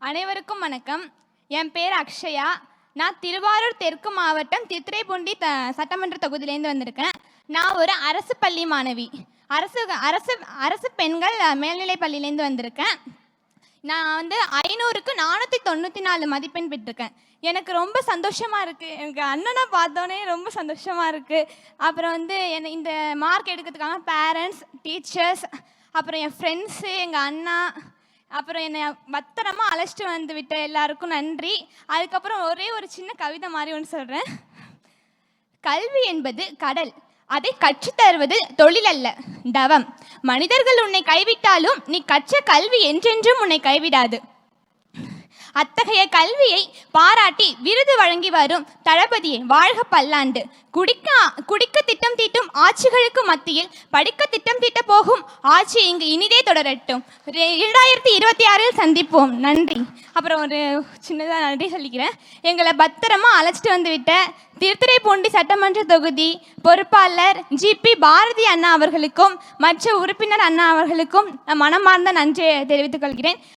அனைவருக்கும் வணக்கம். என் பேர் அக்ஷயா. நான் திருவாரூர் தெற்கு மாவட்டம் திருத்துறைப்பூண்டி சட்டமன்ற தொகுதியிலேருந்து வந்திருக்கேன். நான் ஒரு அரசு பள்ளி மாணவி. அரசு அரசு அரசு பெண்கள் மேல்நிலைப் பள்ளியிலேருந்து வந்திருக்கேன். நான் 500க்கு 494 மதிப்பெண் பெற்றிருக்கேன். எனக்கு ரொம்ப சந்தோஷமாக இருக்குது. எனக்கு அண்ணனை பார்த்தோன்னே ரொம்ப சந்தோஷமாக இருக்குது. அப்புறம் என்னை இந்த மார்க் எடுக்கிறதுக்காக பேரண்ட்ஸ், டீச்சர்ஸ், அப்புறம் என் ஃப்ரெண்ட்ஸு, எங்கள் அண்ணா, அப்புறம் என்னை பத்திரமா அழைச்சிட்டு வந்து விட்ட எல்லாருக்கும் நன்றி. அதுக்கப்புறம் ஒரே ஒரு சின்ன கவிதை மாதிரி ஒன்று சொல்கிறேன். கல்வி என்பது கடல், அதை கற்றுத்தருவது தொழில் அல்ல, தவம். மனிதர்கள் உன்னை கைவிட்டாலும் நீ கற்ற கல்வி என்றென்றும் உன்னை கைவிடாது. அத்தகைய கல்வியை பாராட்டி விருது வழங்கி வரும் தளபதியை வாழ்க பல்லாண்டு. குடிக்க திட்டம் தீட்டும் ஆட்சிகளுக்கு மத்தியில் படிக்க திட்டம் தீட்ட போகும் ஆட்சி இங்கு இனிதே தொடரட்டும். 2026 சந்திப்போம். நன்றி. அப்புறம் ஒரு சின்னதாக நன்றி சொல்லிக்கிறேன். எங்களை பத்திரமா அழைச்சிட்டு வந்து விட்ட திருத்துறைப்பூண்டி சட்டமன்ற தொகுதி பொறுப்பாளர் ஜிபி பாரதி அண்ணா அவர்களுக்கும் மற்ற உறுப்பினர் அண்ணா அவர்களுக்கும் மனமார்ந்த நன்றியை தெரிவித்துக் கொள்கிறேன்.